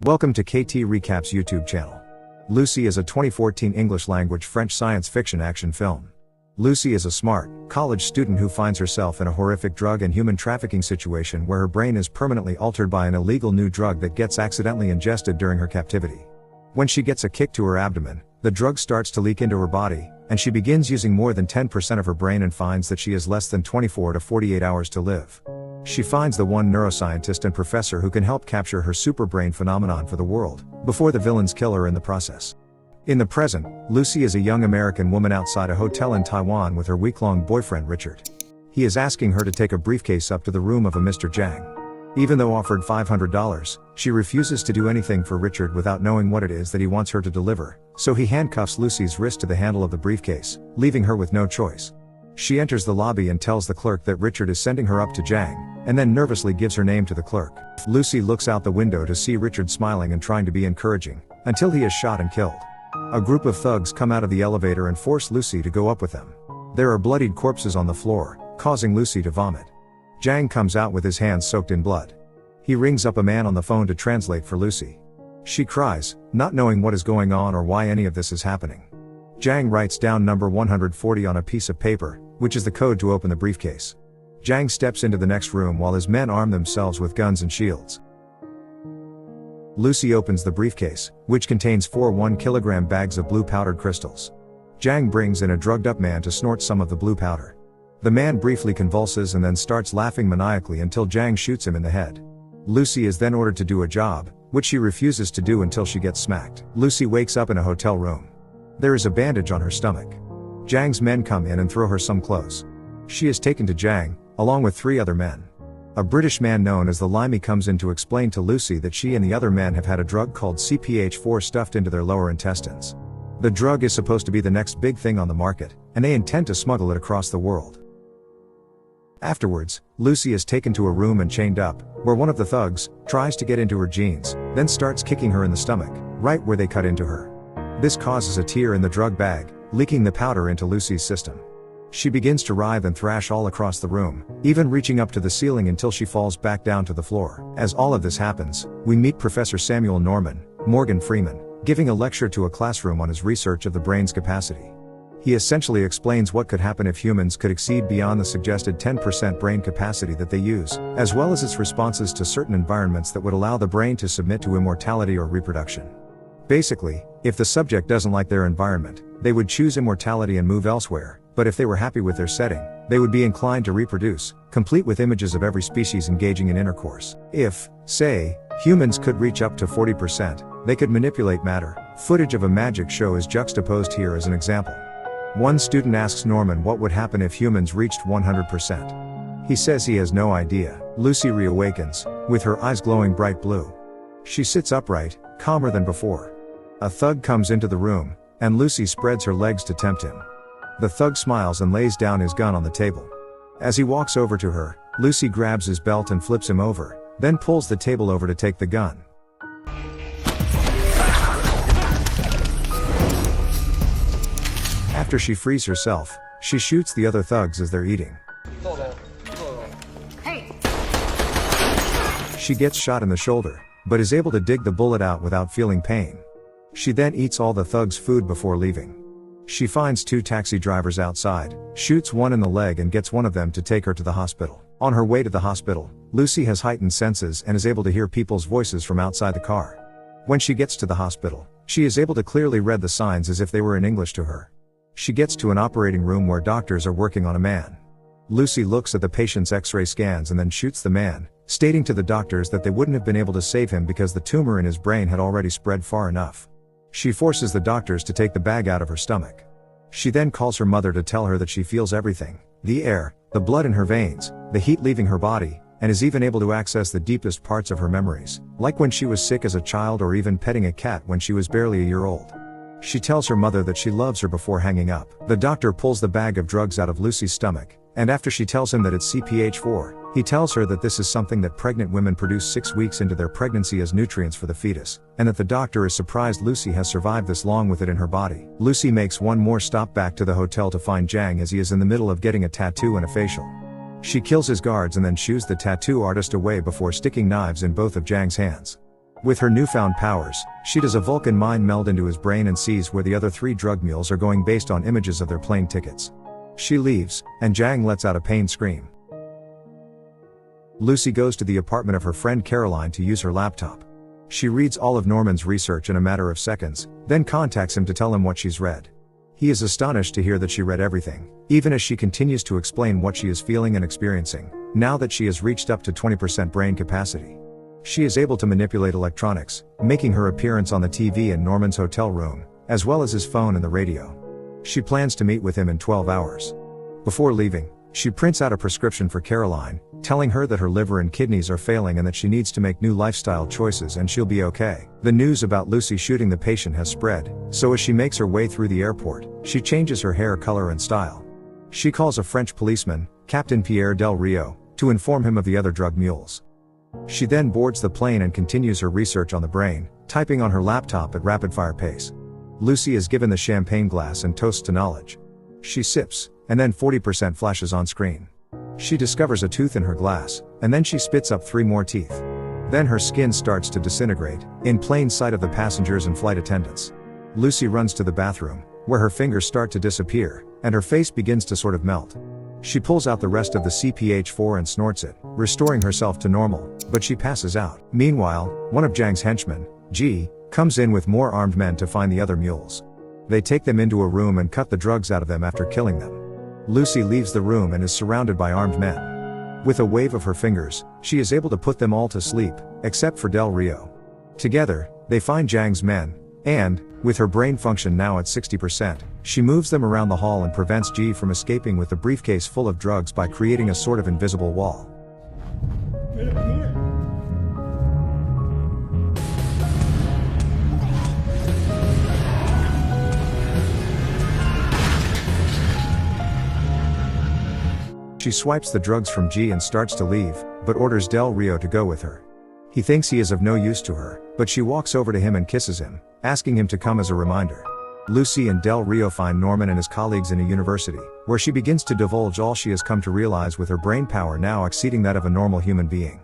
Welcome to KTrecaps YouTube channel. Lucy is a 2014 English language French science fiction action film. Lucy is a smart, college student who finds herself in a horrific drug and human trafficking situation where her brain is permanently altered by an illegal new drug that gets accidentally ingested during her captivity. When she gets a kick to her abdomen, the drug starts to leak into her body, and she begins using more than 10% of her brain and finds that she has less than 24 to 48 hours to live. She finds the one neuro-scientist and professor who can help capture her superbrain phenomenon for the world, before the villains kill her in the process. In the present, Lucy is a young American woman outside a hotel in Taiwan with her week-long boyfriend Richard. He is asking her to take a briefcase up to the room of a Mr. Zhang. Even though offered $500, she refuses to do anything for Richard without knowing what it is that he wants her to deliver, so he handcuffs Lucy's wrist to the handle of the briefcase, leaving her with no choice. She enters the lobby and tells the clerk that Richard is sending her up to Zhang, and then nervously gives her name to the clerk. Lucy looks out the window to see Richard smiling and trying to be encouraging, until he is shot and killed. A group of thugs come out of the elevator and force Lucy to go up with them. There are bloodied corpses on the floor, causing Lucy to vomit. Zhang comes out with his hands soaked in blood. He rings up a man on the phone to translate for Lucy. She cries, not knowing what is going on or why any of this is happening. Zhang writes down number 140 on a piece of paper, which is the code to open the briefcase. Zhang steps into the next room while his men arm themselves with guns and shields. Lucy opens the briefcase, which contains 4 1-kilogram bags of blue powdered crystals. Zhang brings in a drugged up man to snort some of the blue powder. The man briefly convulses and then starts laughing maniacally until Zhang shoots him in the head. Lucy is then ordered to do a job, which she refuses to do until she gets smacked. Lucy wakes up in a hotel room. There is a bandage on her stomach. Zhang's men come in and throw her some clothes. She is taken to Zhang, along with 3 other men. A British man known as the Limey comes in to explain to Lucy that she and the other men have had a drug called CPH4 stuffed into their lower intestines. The drug is supposed to be the next big thing on the market, and they intend to smuggle it across the world. Afterwards, Lucy is taken to a room and chained up, where one of the thugs tries to get into her jeans, then starts kicking her in the stomach, right where they cut into her. This causes a tear in the drug bag, leaking the powder into Lucy's system. She begins to writhe and thrash all across the room, even reaching up to the ceiling until she falls back down to the floor. As all of this happens, we meet Professor Samuel Norman, Morgan Freeman, giving a lecture to a classroom on his research of the brain's capacity. He essentially explains what could happen if humans could exceed beyond the suggested 10% brain capacity that they use, as well as its responses to certain environments that would allow the brain to submit to immortality or reproduction. Basically, if the subject doesn't like their environment, they would choose immortality and move elsewhere, but if they were happy with their setting, they would be inclined to reproduce, complete with images of every species engaging in intercourse. If, say, humans could reach up to 40%, they could manipulate matter. Footage of a magic show is juxtaposed here as an example. One student asks Norman what would happen if humans reached 100%. He says he has no idea. Lucy reawakens, with her eyes glowing bright blue. She sits upright, calmer than before. A thug comes into the room, and Lucy spreads her legs to tempt him. The thug smiles and lays down his gun on the table. As he walks over to her, Lucy grabs his belt and flips him over, then pulls the table over to take the gun. After she frees herself, she shoots the other thugs as they're eating. She gets shot in the shoulder, but is able to dig the bullet out without feeling pain. She then eats all the thugs' food before leaving. She finds 2 taxi drivers outside, shoots one in the leg and gets one of them to take her to the hospital. On her way to the hospital, Lucy has heightened senses and is able to hear people's voices from outside the car. When she gets to the hospital, she is able to clearly read the signs as if they were in English to her. She gets to an operating room where doctors are working on a man. Lucy looks at the patient's X-ray scans and then shoots the man, stating to the doctors that they wouldn't have been able to save him because the tumor in his brain had already spread far enough. She forces the doctors to take the bag out of her stomach. She then calls her mother to tell her that she feels everything: the air, the blood in her veins, the heat leaving her body, and is even able to access the deepest parts of her memories, like when she was sick as a child or even petting a cat when she was barely a year old. She tells her mother that she loves her before hanging up. The doctor pulls the bag of drugs out of Lucy's stomach, and after she tells him that it's CPH4, he tells her that this is something that pregnant women produce 6 weeks into their pregnancy as nutrients for the fetus, and that the doctor is surprised Lucy has survived this long with it in her body. Lucy makes one more stop back to the hotel to find Zhang as he is in the middle of getting a tattoo and a facial. She kills his guards and then shoos the tattoo artist away before sticking knives in both of Zhang's hands. With her newfound powers, she does a Vulcan mind meld into his brain and sees where the other 3 drug mules are going based on images of their plane tickets. She leaves, and Jang lets out a pained scream. Lucy goes to the apartment of her friend Caroline to use her laptop. She reads all of Norman's research in a matter of seconds, then contacts him to tell him what she's read. He is astonished to hear that she read everything, even as she continues to explain what she is feeling and experiencing, now that she has reached up to 20% brain capacity. She is able to manipulate electronics, making her appearance on the TV in Norman's hotel room, as well as his phone and the radio. She plans to meet with him in 12 hours. Before leaving, she prints out a prescription for Caroline, telling her that her liver and kidneys are failing and that she needs to make new lifestyle choices and she'll be okay. The news about Lucy shooting the patient has spread, so as she makes her way through the airport, she changes her hair color and style. She calls a French policeman, Captain Pierre Del Rio, to inform him of the other drug mules. She then boards the plane and continues her research on the brain, typing on her laptop at rapid-fire pace. Lucy is given the champagne glass and toasts to knowledge. She sips, and then 40% flashes on screen. She discovers a tooth in her glass, and then she spits up 3 more teeth. Then her skin starts to disintegrate, in plain sight of the passengers and flight attendants. Lucy runs to the bathroom, where her fingers start to disappear, and her face begins to sort of melt. She pulls out the rest of the CPH4 and snorts it, restoring herself to normal, but she passes out. Meanwhile, one of Jang's henchmen, G, comes in with more armed men to find the other mules. They take them into a room and cut the drugs out of them after killing them. Lucy leaves the room and is surrounded by armed men. With a wave of her fingers, she is able to put them all to sleep, except for Del Rio. Together, they find Jang's men, and, with her brain function now at 60%, she moves them around the hall and prevents G from escaping with the briefcase full of drugs by creating a sort of invisible wall. She swipes the drugs from G and starts to leave, but orders Del Rio to go with her. He thinks he is of no use to her, but she walks over to him and kisses him, asking him to come as a reminder. Lucy and Del Rio find Norman and his colleagues in a university, where she begins to divulge all she has come to realize with her brain power now exceeding that of a normal human being.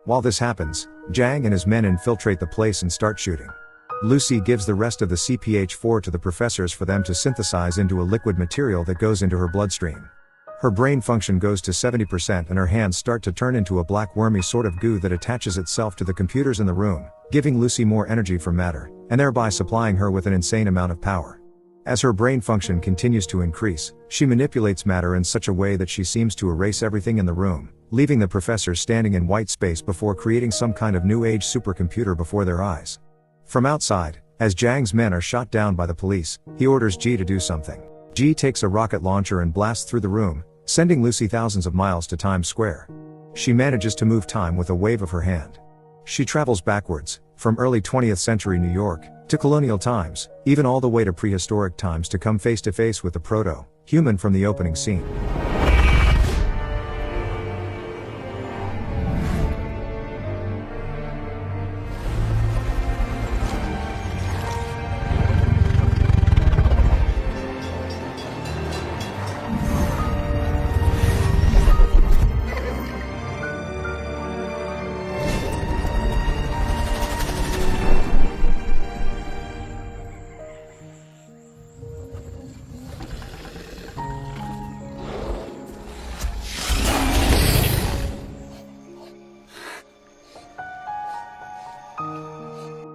While this happens, Jang and his men infiltrate the place and start shooting. Lucy gives the rest of the CPH4 to the professors for them to synthesize into a liquid material that goes into her bloodstream. Her brain function goes to 70% and her hands start to turn into a black wormy sort of goo that attaches itself to the computers in the room, giving Lucy more energy from matter, and thereby supplying her with an insane amount of power. As her brain function continues to increase, she manipulates matter in such a way that she seems to erase everything in the room, leaving the professors standing in white space before creating some kind of new age supercomputer before their eyes. From outside, as Jang's men are shot down by the police, he orders G to do something. G takes a rocket launcher and blasts through the room, sending Lucy thousands of miles to Times Square. She manages to move time with a wave of her hand. She travels backwards, from early 20th century New York, to colonial times, even all the way to prehistoric times to come face to face with the proto-human from the opening scene.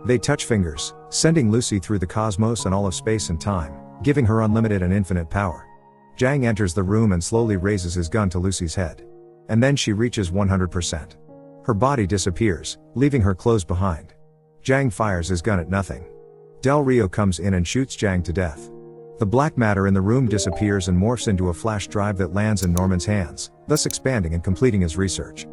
They touch fingers, sending Lucy through the cosmos and all of space and time, giving her unlimited and infinite power. Jang enters the room and slowly raises his gun to Lucy's head. And then she reaches 100%. Her body disappears, leaving her clothes behind. Jang fires his gun at nothing. Del Rio comes in and shoots Jang to death. The black matter in the room disappears and morphs into a flash drive that lands in Norman's hands, thus expanding and completing his research.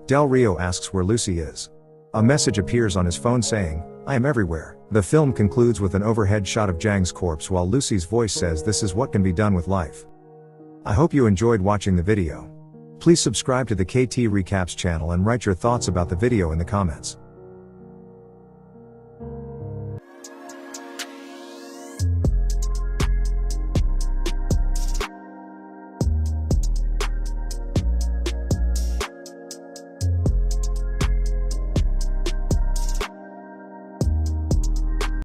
Del Rio asks where Lucy is. A message appears on his phone saying, "I am everywhere." The film concludes with an overhead shot of Jang's corpse while Lucy's voice says this is what can be done with life. I hope you enjoyed watching the video. Please subscribe to the KTrecaps channel and write your thoughts about the video in the comments.